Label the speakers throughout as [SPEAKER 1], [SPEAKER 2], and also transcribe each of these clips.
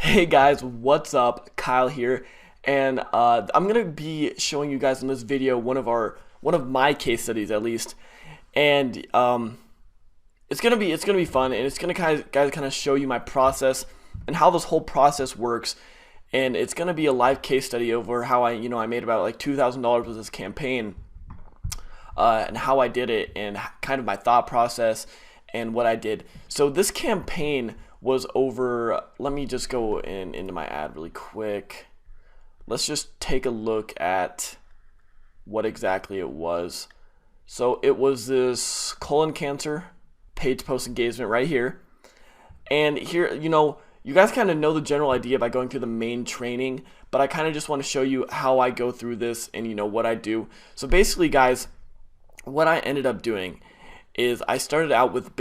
[SPEAKER 1] Hey guys, what's up? Kyle here, and I'm gonna be showing you guys in this video one of my case studies at least, and it's gonna be fun, and it's gonna kind of show you my process and how this whole process works, and it's gonna be a live case study over how I made about like $2,000 with this campaign, and how I did it, and kind of my thought process and what I did. So this campaign was over. Let me just go into my ad really quick. Let's just take a look at what exactly it was. So it was this colon cancer page post engagement right here. And here, you guys kind of know the general idea by going through the main training, but I kind of just want to show you how I go through this and what I do. So basically, guys, what I ended up doing is I started out with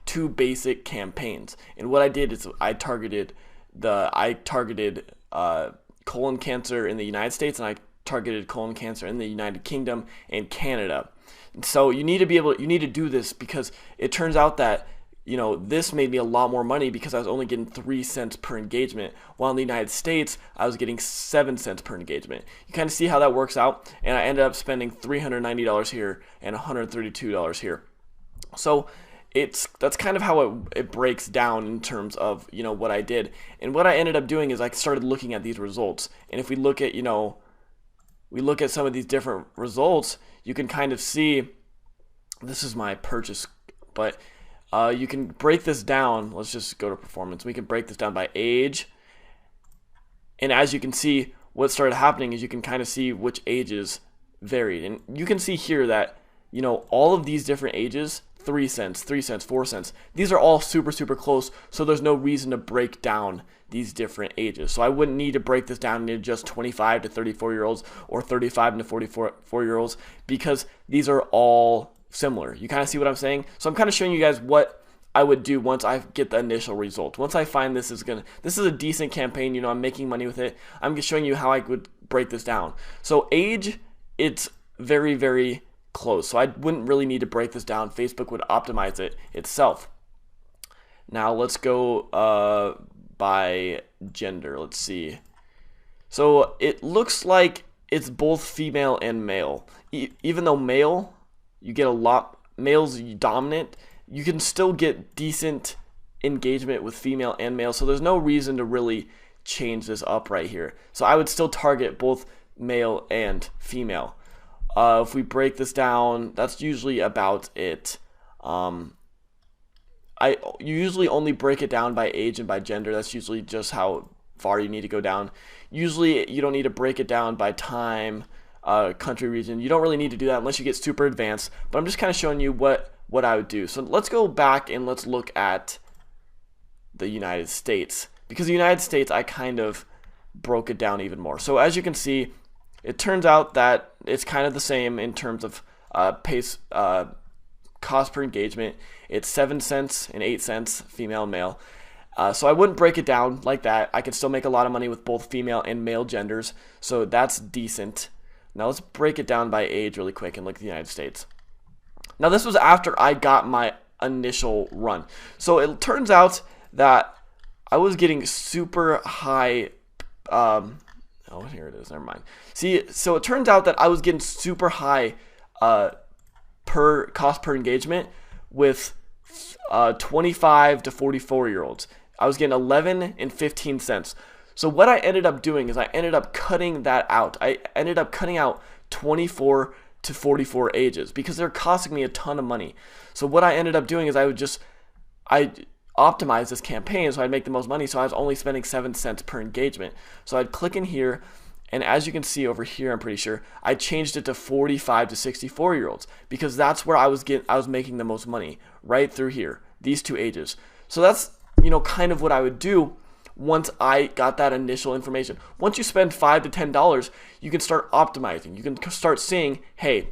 [SPEAKER 1] two basic campaigns, and what I did is I targeted colon cancer in the United States, and I targeted colon cancer in the United Kingdom and Canada. And so you need to do this, because it turns out that this made me a lot more money because I was only getting 3 cents per engagement, while in the United States I was getting 7 cents per engagement. You kind of see how that works out, and I ended up spending $390 here and $132 here. So that's kind of how it breaks down in terms of what I did. And what I ended up doing is I started looking at these results, and if we look at some of these different results, you can kind of see this is my purchase, but you can break this down. Let's just go to performance. We can break this down by age, and as you can see, what started happening is you can kind of see which ages varied, and you can see here that all of these different ages, 3 cents, 3 cents, 4 cents, these are all super close, so there's no reason to break down these different ages. So I wouldn't need to break this down into just 25 to 34 year olds or 35 to 44 year olds, because these are all similar. You kind of see what I'm saying? So I'm kind of showing you guys what I would do once I get the initial result. Once I find this is a decent campaign, I'm making money with it, I'm just showing you how I would break this down. So age, it's very close, so I wouldn't really need to break this down. Facebook would optimize it itself. Now let's go by gender. Let's see. So it looks like it's both female and male. Even though male, you get a lot, male's dominant, you can still get decent engagement with female and male, so there's no reason to really change this up right here. So I would still target both male and female. If we break this down, that's usually about it. You usually only break it down by age and by gender. That's usually just how far you need to go down. Usually you don't need to break it down by time, country, region. You don't really need to do that unless you get super advanced, but I'm just kind of showing you what I would do. So let's go back and let's look at the United States, because the United States, I kind of broke it down even more. So as you can see, it turns out that it's kind of the same in terms of cost per engagement. It's 7 cents and 8 cents, female and male. So I wouldn't break it down like that. I could still make a lot of money with both female and male genders, so that's decent. Now let's break it down by age really quick and look at the United States. Now this was after I got my initial run. So it turns out that I was getting super high. Oh, here it is. Never mind. See, so it turns out that I was getting super high per cost per engagement with 25 to 44 year olds. I was getting 11 and 15 cents. So what I ended up doing is I ended up cutting that out. I ended up cutting out 24 to 44 ages because they're costing me a ton of money. So what I ended up doing is I optimize this campaign so I'd make the most money, so I was only spending 7 cents per engagement. So I'd click in here, and as you can see over here, I'm pretty sure I changed it to 45 to 64 year olds, because that's where I was making the most money, right through here, these two ages. So that's kind of what I would do once I got that initial information. Once you spend $5 to $10, you can start optimizing. You can start seeing, hey,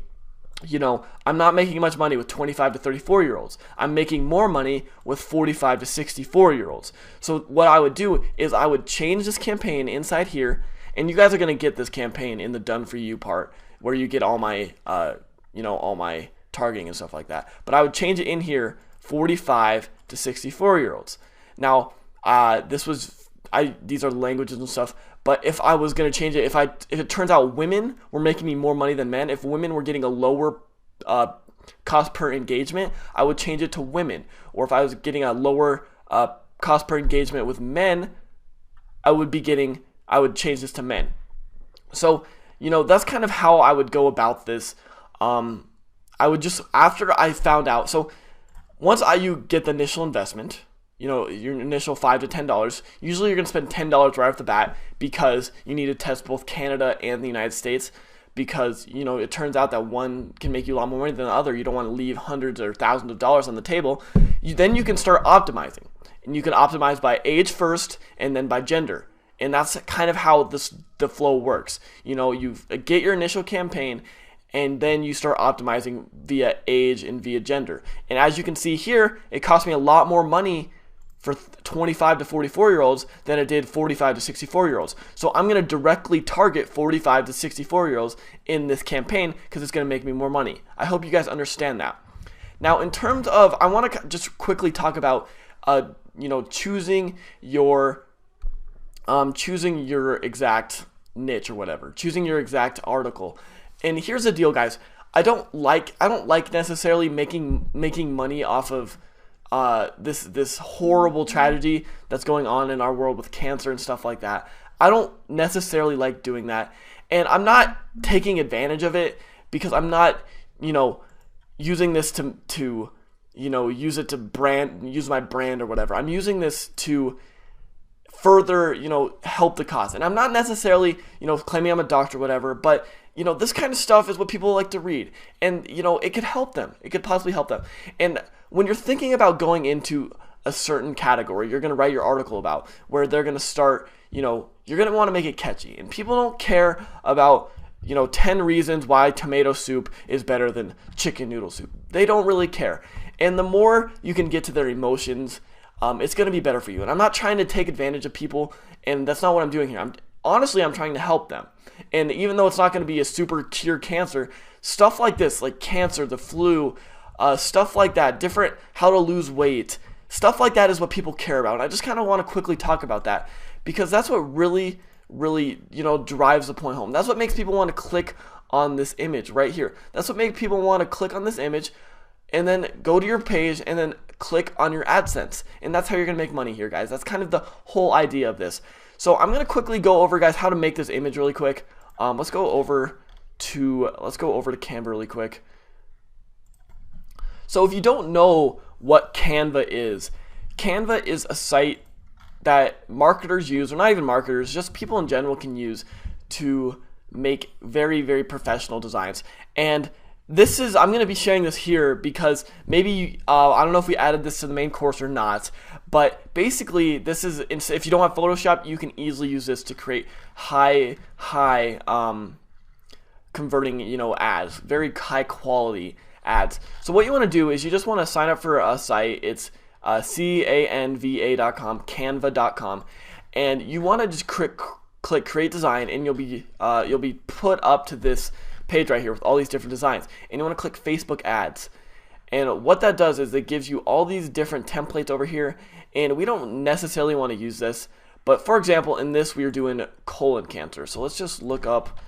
[SPEAKER 1] I'm not making much money with 25 to 34 year olds. I'm making more money with 45 to 64 year olds. So what I would do is I would change this campaign inside here, and you guys are going to get this campaign in the done for you part where you get all my all my targeting and stuff like that. But I would change it in here 45 to 64 year olds. Now, I these are languages and stuff. But if I was gonna change it, if it turns out women were making me more money than men, if women were getting a lower cost per engagement, I would change it to women. Or if I was getting a lower cost per engagement with men, I would change this to men. So, that's kind of how I would go about this. I would just, after I found out, so once you get the initial investment, your initial $5 to $10, usually you're going to spend $10 right off the bat because you need to test both Canada and the United States, because, it turns out that one can make you a lot more money than the other. You don't want to leave hundreds or thousands of dollars on the table. Then you can start optimizing, and you can optimize by age first and then by gender. And that's kind of how the flow works. You get your initial campaign, and then you start optimizing via age and via gender. And as you can see here, it cost me a lot more money for 25 to 44-year-olds than it did 45 to 64-year-olds. So I'm going to directly target 45 to 64-year-olds in this campaign because it's going to make me more money. I hope you guys understand that. Now, in terms of, I want to just quickly talk about, choosing your exact niche or whatever, choosing your exact article. And here's the deal, guys. I don't like necessarily making money off of this horrible tragedy that's going on in our world with cancer and stuff like that. I don't necessarily like doing that, and I'm not taking advantage of it because I'm not, using this to use it to use my brand or whatever. I'm using this to further, help the cause. And I'm not necessarily, claiming I'm a doctor or whatever, but, this kind of stuff is what people like to read. And, it could help them. It could possibly help them. And when you're thinking about going into a certain category, you're going to write your article about, where they're going to start, you're going to want to make it catchy. And people don't care about, 10 reasons why tomato soup is better than chicken noodle soup. They don't really care. And the more you can get to their emotions, it's going to be better for you. And I'm not trying to take advantage of people, and that's not what I'm doing here. I'm trying to help them. And even though it's not going to be a super cure cancer, stuff like this, like cancer, the flu, stuff like that, different how to lose weight, stuff like that is what people care about. And I just kind of want to quickly talk about that because that's what really, drives the point home. That's what makes people want to click on this image right here. That's what makes people want to click on this image and then go to your page and then click on your AdSense. And that's how you're going to make money here, guys. That's kind of the whole idea of this. So I'm going to quickly go over, guys, how to make this image really quick. Let's go over to Canva really quick. So if you don't know what Canva is a site that marketers use, or not even marketers, just people in general can use to make very, very professional designs. And this is, I'm going to be sharing this here because maybe, I don't know if we added this to the main course or not, but basically this is, if you don't have Photoshop, you can easily use this to create high converting, ads, very high quality ads. So what you want to do is you just want to sign up for a site. It's canva.com, canva.com, and you want to just click create design, and you'll be put up to this page right here with all these different designs, and you want to click Facebook ads. And what that does is it gives you all these different templates over here, and we don't necessarily want to use this, but for example in this we are doing colon cancer. So let's just look up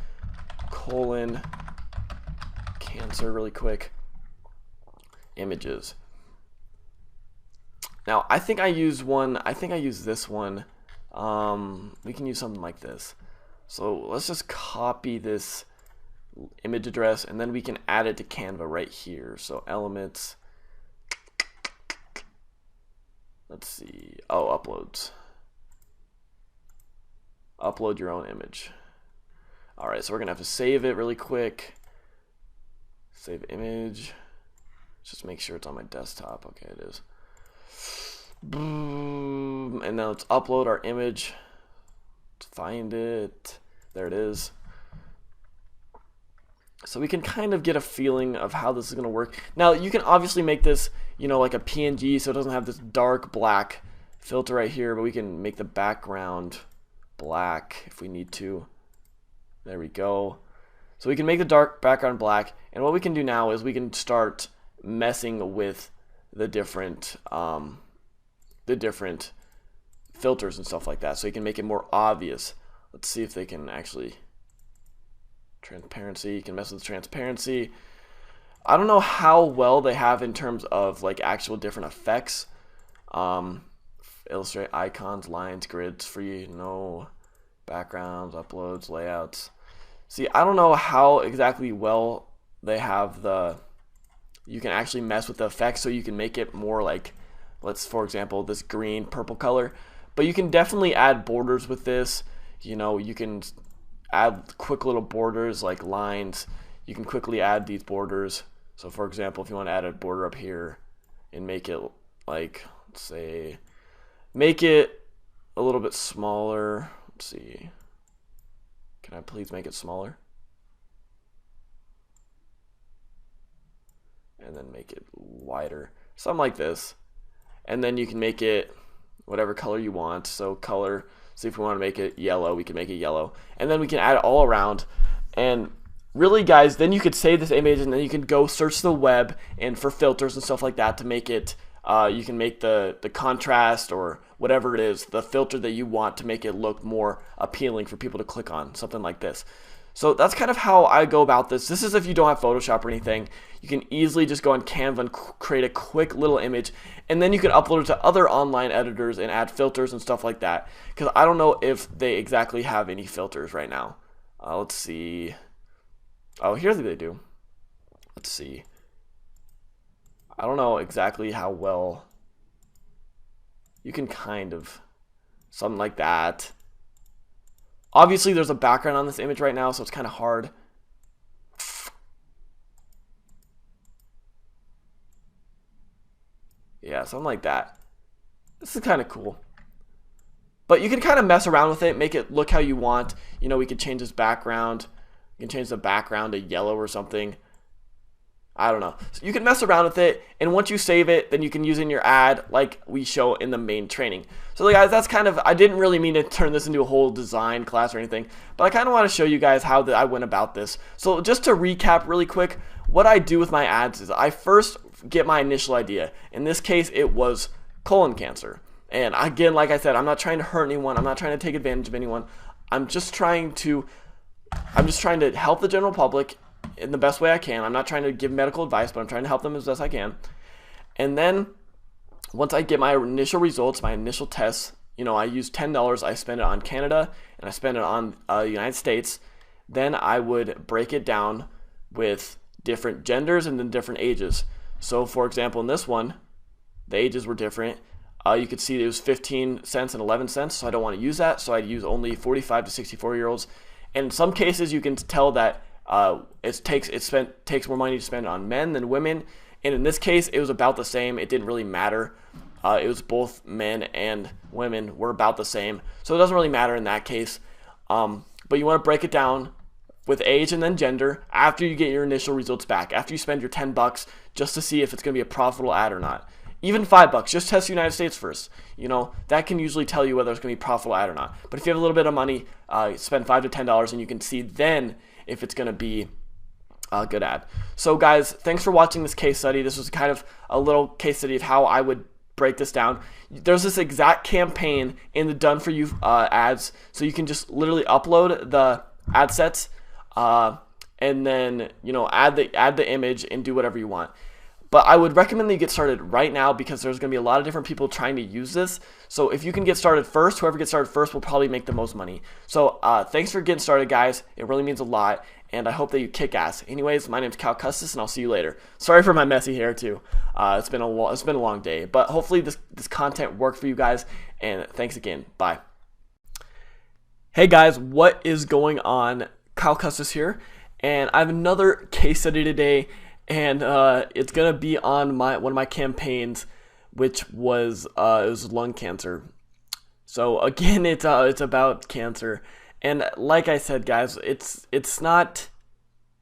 [SPEAKER 1] colon cancer really quick. Images. Now I think I use this one. We can use something like this. So let's just copy this image address, and then we can add it to Canva right here. So elements, let's see, uploads, upload your own image. Alright, so we're gonna have to save it really quick. Save image, just make sure it's on my desktop. Okay, it is. Boom. And now let's upload our image. Let's find it, there it is. So we can kind of get a feeling of how this is going to work. Now you can obviously make this, like a PNG, so it doesn't have this dark black filter right here, but we can make the background black if we need to. There we go. So we can make the dark background black, and what we can do now is we can start messing with the different filters and stuff like that, so you can make it more obvious. Let's see if they can actually, transparency, you can mess with transparency. I don't know how well they have in terms of like actual different effects. Illustrate icons, lines, grids, free, no backgrounds, uploads, layouts. See, I don't know how exactly well they have you can actually mess with the effects, so you can make it more like, for example, this green purple color. But you can definitely add borders with this. You know, you can add quick little borders like lines. You can quickly add these borders. So for example, if you want to add a border up here and make it like, let's say, make it a little bit smaller. Let's see. Can I please make it smaller? And then make it wider. Something like this. And then you can make it whatever color you want. So color, see if we want to make it yellow, we can make it yellow. And then we can add it all around. And really, guys, then you could save this image and then you can go search the web and for filters and stuff like that to make it, you can make the contrast or whatever it is, the filter that you want to make it look more appealing for people to click on, something like this. So that's kind of how I go about this. This is if you don't have Photoshop or anything. You can easily just go on Canva and create a quick little image, and then you can upload it to other online editors and add filters and stuff like that. Because I don't know if they exactly have any filters right now. Let's see. Oh, here they do. Let's see. I don't know exactly how well. You can kind of, something like that. Obviously, there's a background on this image right now, so it's kind of hard. Yeah, something like that. This is kind of cool. But you can kind of mess around with it, make it look how you want. You know, we could change this background. You can change the background to yellow or something. I don't know. So you can mess around with it, and once you save it, then you can use it in your ad like we show in the main training. So guys, that's kind of, I didn't really mean to turn this into a whole design class or anything, but I kind of want to show you guys how I went about this. So just to recap really quick, what I do with my ads is I first get my initial idea. In this case, it was colon cancer. And again, like I said, I'm not trying to hurt anyone. I'm not trying to take advantage of anyone. I'm just trying to help the general public in the best way I can. I'm not trying to give medical advice, but I'm trying to help them as best I can. And then once I get my initial results, my initial tests, you know, I use $10. I spend it on Canada and I spend it on the United States. Then I would break it down with different genders and then different ages. So for example, in this one, the ages were different. You could see it was 15 cents and 11 cents, so I don't want to use that. So I'd use only 45 to 64-year-olds. And in some cases, you can tell that it takes more money to spend on men than women, and in this case it was about the same. It didn't really matter. It was both men and women were about the same, so it doesn't really matter in that case. But you want to break it down with age and then gender after you get your initial results back, after you spend your $10 just to see if it's going to be a profitable ad or not. Even $5, just test the United States first. You know, that can usually tell you whether it's going to be a profitable ad or not. But if you have a little bit of money, spend $5 to $10 and you can see then if it's going to be a good ad. So guys, thanks for watching this case study. This was kind of a little case study of how I would break this down. There's this exact campaign in the done for you ads, so you can just literally upload the ad sets and then, you know, add the image and do whatever you want. But I would recommend that you get started right now because there's going to be a lot of different people trying to use this. So if you can get started first, whoever gets started first will probably make the most money. So thanks for getting started, guys. It really means a lot, and I hope that you kick ass. Anyways, my name's Cal Custis, and I'll see you later. Sorry for my messy hair too. It's been a long day, but hopefully this content worked for you guys. And thanks again. Bye. Hey guys, what is going on? Cal Custis here, and I have another case study today. And it's gonna be on one of my campaigns, which was it was lung cancer. So again, it's about cancer, and like I said, guys, it's not,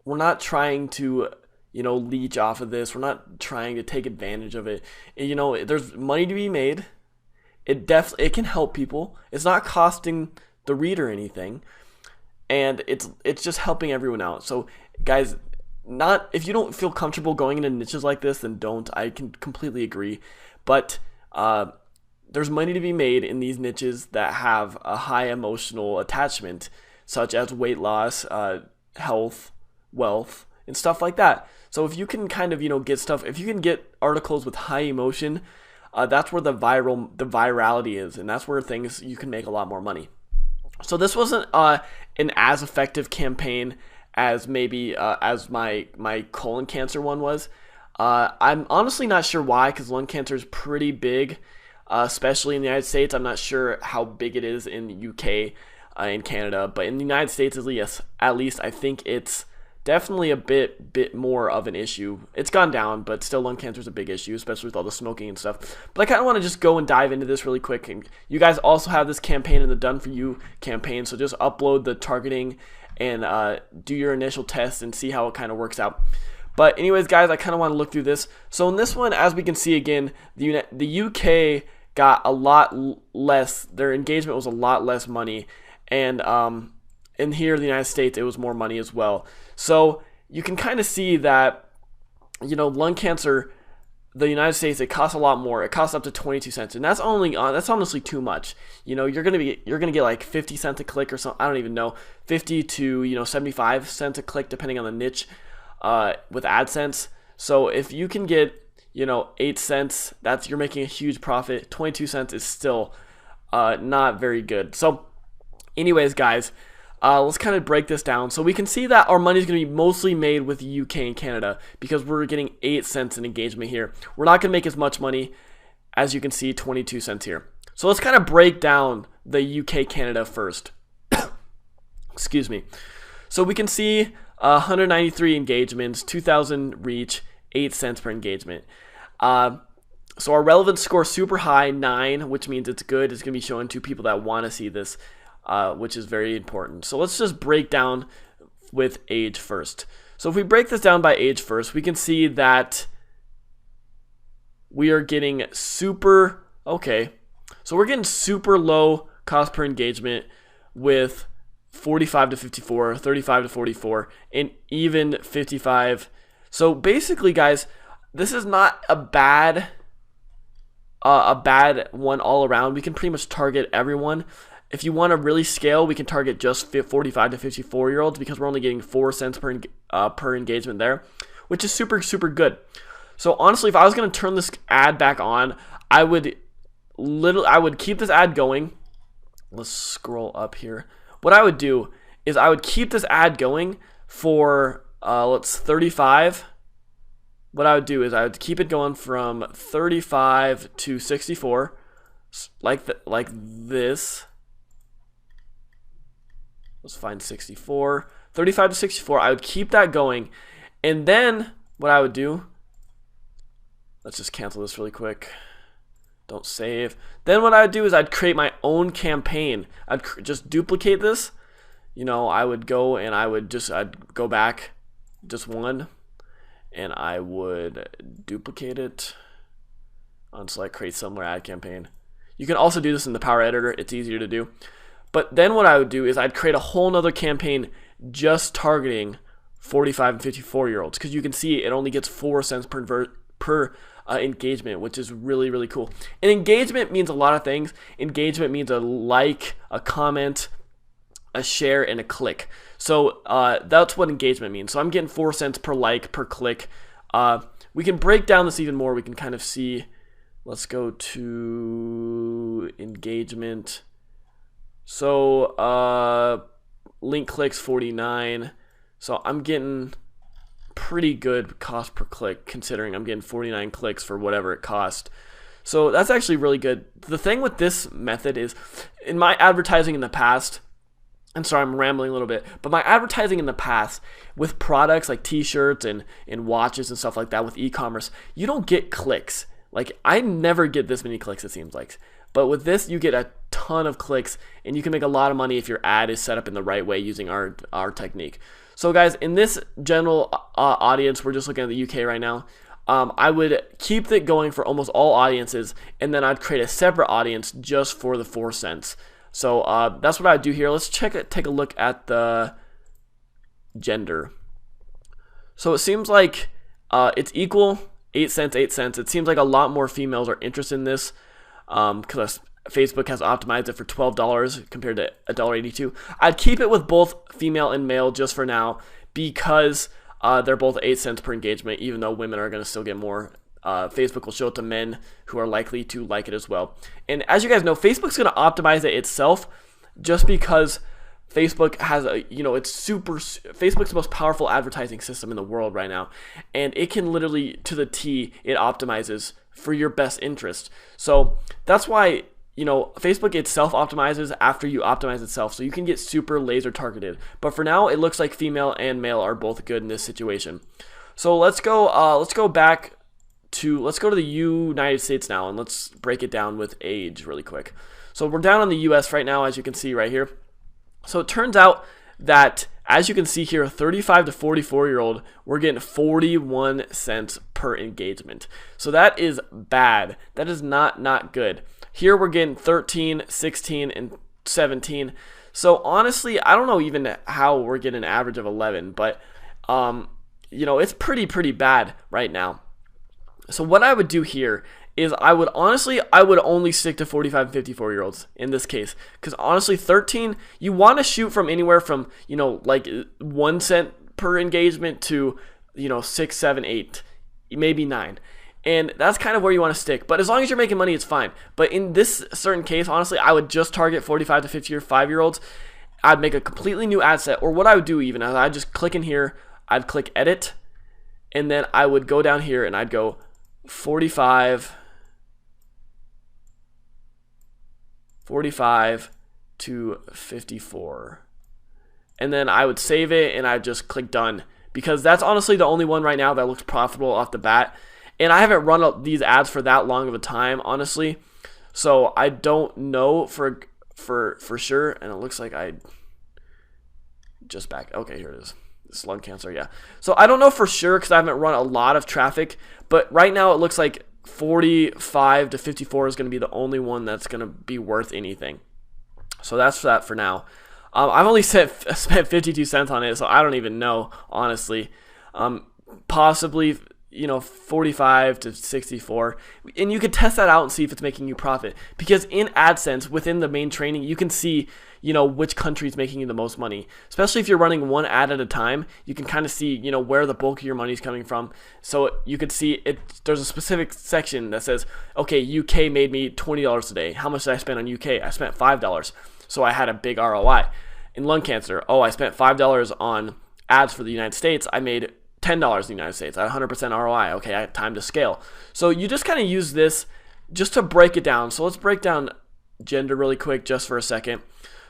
[SPEAKER 1] we're not trying to, you know, leech off of this. We're not trying to take advantage of it. You know, there's money to be made. It can help people. It's not costing the reader anything, and it's just helping everyone out. So guys, if you don't feel comfortable going into niches like this, then don't. I can completely agree. But there's money to be made in these niches that have a high emotional attachment, such as weight loss, health, wealth, and stuff like that. So if you can kind of, get stuff, if you can get articles with high emotion, that's where the virality is, and that's where things you can make a lot more money. So this wasn't an as effective campaign as maybe as my colon cancer one was. I'm honestly not sure why, because lung cancer is pretty big, especially in the United States. I'm not sure how big it is in the UK and Canada, but in the United States at least I think it's definitely a bit more of an issue. It's gone down, but still lung cancer is a big issue, especially with all the smoking and stuff. But I kind of want to just go and dive into this really quick. And you guys also have this campaign in the Done For You campaign, so just upload the targeting and do your initial test and see how it kind of works out. But anyways, guys, I kind of want to look through this. So in this one, as we can see again, the UK got a lot less. Their engagement was a lot less money, and in here in the United States, it was more money as well. So you can kind of see that, lung cancer, the United States, it costs a lot more. It costs up to 22 cents, and that's honestly too much. You're gonna get like 50 cents a click or something. I don't even know, 50 to 75 cents a click depending on the niche with AdSense. So if you can get 8 cents, you're making a huge profit. 22 cents is still not very good. So anyways, guys, let's kind of break this down. So we can see that our money is going to be mostly made with the UK and Canada because we're getting 8 cents in engagement here. We're not going to make as much money, as you can see, 22 cents here. So let's kind of break down the UK Canada first. Excuse me. So we can see 193 engagements, 2,000 reach, 8 cents per engagement. So our relevance score super high, 9, which means it's good. It's going to be shown to people that want to see this, which is very important. So let's just break down with age first. So if we break this down by age first, we can see that we are getting super low cost per engagement with 45 to 54, 35 to 44, and even 55. So basically, guys, this is not a bad one all around. We can pretty much target everyone. If you want to really scale, we can target just 45 to 54-year-olds because we're only getting 4 cents per engagement there, which is super, super good. So honestly, if I was going to turn this ad back on, I would keep this ad going. Let's scroll up here. What I would do is I would keep this ad going for 35. What I would do is I would keep it going from 35 to 64, like this. Let's find 64. 35 to 64. I would keep that going, and then what I would do, let's just cancel this really quick. Don't save. Then what I would do is I'd create my own campaign. I'd just duplicate this. I would go and I'd go back just one, and I would duplicate it until I create similar ad campaign. You can also do this in the Power Editor. It's easier to do. But then what I would do is I'd create a whole nother campaign just targeting 45 and 54-year-olds, because you can see it only gets 4 cents per engagement, which is really, really cool. And engagement means a lot of things. Engagement means a like, a comment, a share, and a click. So that's what engagement means. So I'm getting 4 cents per like, per click. We can break down this even more. We can kind of see. Let's go to engagement. So link clicks 49. So I'm getting pretty good cost per click, considering I'm getting 49 clicks for whatever it cost. So that's actually really good. The thing with this method is, in my advertising in the past, I'm sorry, I'm rambling a little bit, but my advertising in the past with products like t-shirts and watches and stuff like that with e-commerce, you don't get clicks. Like, I never get this many clicks, it seems like. But with this, you get a ton of clicks, and you can make a lot of money if your ad is set up in the right way using our technique. So guys, in this general audience, we're just looking at the UK right now, I would keep it going for almost all audiences, and then I'd create a separate audience just for the 4 cents. So that's what I'd do here. Let's take a look at the gender. So it seems like it's equal, 8 cents, 8 cents. It seems like a lot more females are interested in this. because Facebook has optimized it for $12 compared to $1.82. I'd keep it with both female and male just for now because they're both 8 cents per engagement, even though women are going to still get more. Facebook will show it to men who are likely to like it as well. And as you guys know, Facebook's going to optimize it itself just because Facebook has Facebook's the most powerful advertising system in the world right now. And it can literally, to the T, it optimizes for your best interest. So that's why, Facebook itself optimizes after you optimize itself. So you can get super laser targeted. But for now, it looks like female and male are both good in this situation. So let's go to the United States now, and let's break it down with age really quick. So we're down on the US right now, as you can see right here. So it turns out that, as you can see here, 35 to 44-year-old, we're getting 41 cents per engagement. So that is bad. That is not good. Here we're getting 13, 16, and 17. So honestly, I don't know even how we're getting an average of 11, but it's pretty bad right now. So what I would do here is I would only stick to 45 and 54-year-olds in this case, because honestly, 13, you want to shoot from anywhere from like 1 cent per engagement to 6, 7, 8, maybe 9, and that's kind of where you want to stick. But as long as you're making money, it's fine. But in this certain case, honestly, I would just target 45 to 55-year-olds. I'd make a completely new ad set, or what I would do even is I'd just click in here, I'd click edit, and then I would go down here and I'd go 45 to 54, and then I would save it and I'd just click done, because that's honestly the only one right now that looks profitable off the bat. And I haven't run these ads for that long of a time, honestly, so I don't know for sure. And it looks like I just back. Okay, here it is. This lung cancer, yeah. So I don't know for sure because I haven't run a lot of traffic, but right now it looks like 45 to 54 is going to be the only one that's going to be worth anything. So that's that for now. I've only spent 52 cents on it, so I don't even know, honestly. Possibly 45 to 64, and you could test that out and see if it's making you profit, because in AdSense within the main training you can see which country is making you the most money, especially if you're running one ad at a time. You can kind of see where the bulk of your money is coming from. So you could see it, there's a specific section that says, okay, UK made me $20 today. How much did I spend on UK? I spent $5, so I had a big ROI. In lung cancer, I spent $5 on ads for the United States. I made $10 in the United States. I had 100% ROI. Okay, I had time to scale. So you just kind of use this just to break it down. So let's break down gender really quick just for a second.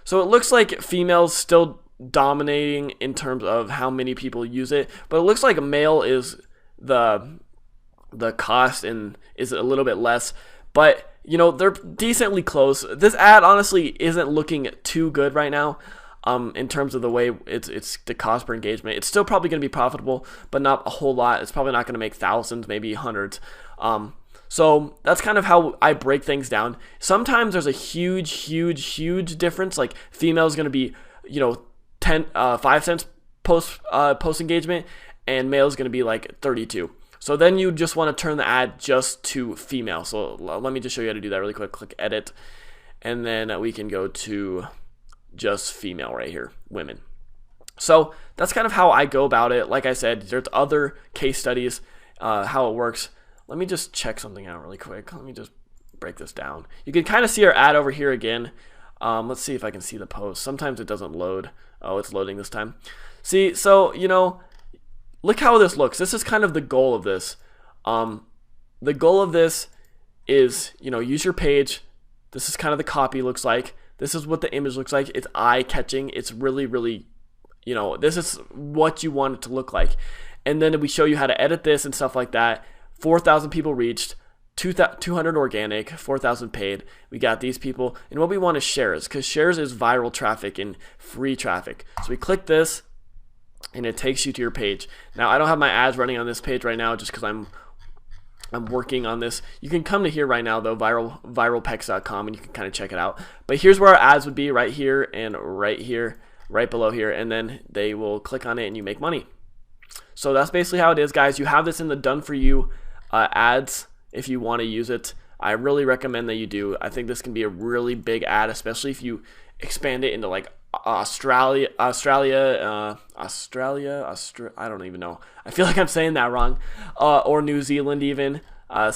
[SPEAKER 1] So it looks like females still dominating in terms of how many people use it, but it looks like a male is the cost and is a little bit less, but they're decently close. This ad honestly isn't looking too good right now. In terms of the way it's the cost per engagement. It's still probably going to be profitable, but not a whole lot. It's probably not going to make thousands, maybe hundreds. So that's kind of how I break things down. Sometimes there's a huge difference. Like female is going to be 5 cents post engagement, and male is going to be like 32. So then you just want to turn the ad just to female. So let me just show you how to do that really quick. Click edit, and then we can go to just female right here, women. So that's kind of how I go about it. Like I said, there's other case studies, how it works. Let me just check something out really quick. Let me just break this down. You can kind of see our ad over here again. Let's see if I can see the post. Sometimes it doesn't load. Oh, it's loading this time. See, so, look how this looks. This is kind of the goal of this. The goal of this is, use your page. This is kind of the copy looks like. This is what the image looks like. It's eye-catching. It's really, this is what you want it to look like. And then we show you how to edit this and stuff like that. 4,000 people reached, 200 organic, 4,000 paid. We got these people. And what we want is shares, because shares is viral traffic and free traffic. So we click this, and it takes you to your page. Now, I don't have my ads running on this page right now just because I'm working on this. You can come to here right now though, viralpecs.com, and you can kind of check it out. But here's where our ads would be, right here and right here, right below here, and then they will click on it and you make money. So that's basically how it is, guys. You have this in the done for you ads if you want to use it. I really recommend that you do. I think this can be a really big ad, especially if you expand it into like Australia, I don't even know. I feel like I'm saying that wrong. Or New Zealand even. I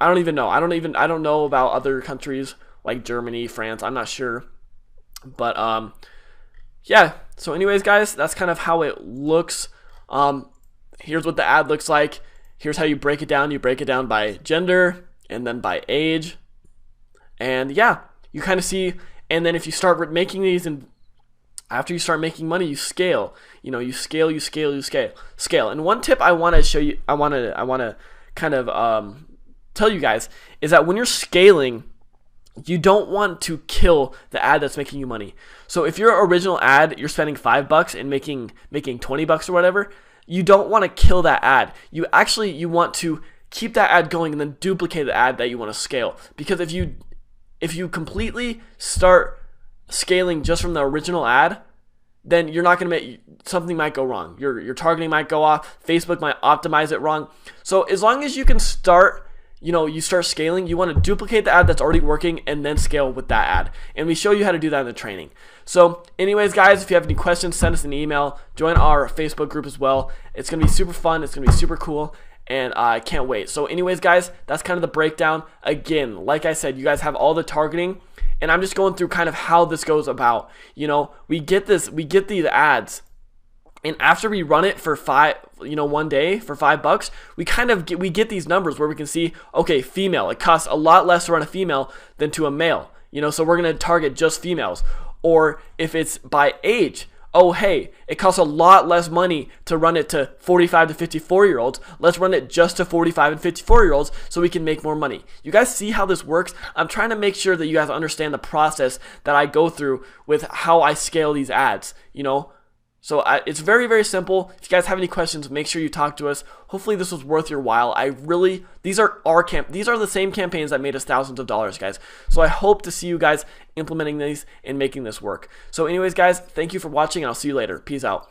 [SPEAKER 1] don't even know. I don't know about other countries like Germany, France. I'm not sure. But yeah. So anyways, guys, that's kind of how it looks. Here's what the ad looks like. Here's how you break it down. You break it down by gender and then by age. And yeah, you kind of see. And then if you start making these, and after you start making money, you scale. You know, you scale. And one tip I want to show you, I want to kind of tell you guys, is that when you're scaling, you don't want to kill the ad that's making you money. So if your original ad, you're spending $5 and making $20 or whatever, you don't want to kill that ad. You want to keep that ad going and then duplicate the ad that you want to scale. Because if you completely start scaling just from the original ad, then you're not going to make, something might go wrong. Your targeting might go off. Facebook might optimize it wrong. So as long as you can start, you start scaling, you want to duplicate the ad that's already working and then scale with that ad. And we show you how to do that in the training. So anyways, guys, if you have any questions, send us an email. Join our Facebook group as well. It's going to be super fun. It's going to be super cool. And I can't wait. So anyways, guys, that's kind of the breakdown. Again, like I said, you guys have all the targeting. And I'm just going through kind of how this goes about. We get these ads. And after we run it for one day for $5, we get these numbers where we can see, okay, female, it costs a lot less to run a female than to a male. So we're going to target just females. Or if it's by age, oh hey, it costs a lot less money to run it to 45 to 54-year-olds. Let's run it just to 45 and 54-year-olds so we can make more money. You guys see how this works? I'm trying to make sure that you guys understand the process that I go through with how I scale these ads, So it's very, very simple. If you guys have any questions, make sure you talk to us. Hopefully this was worth your while. These are the same campaigns that made us thousands of dollars, guys. So I hope to see you guys implementing these and making this work. So anyways, guys, thank you for watching, and I'll see you later. Peace out.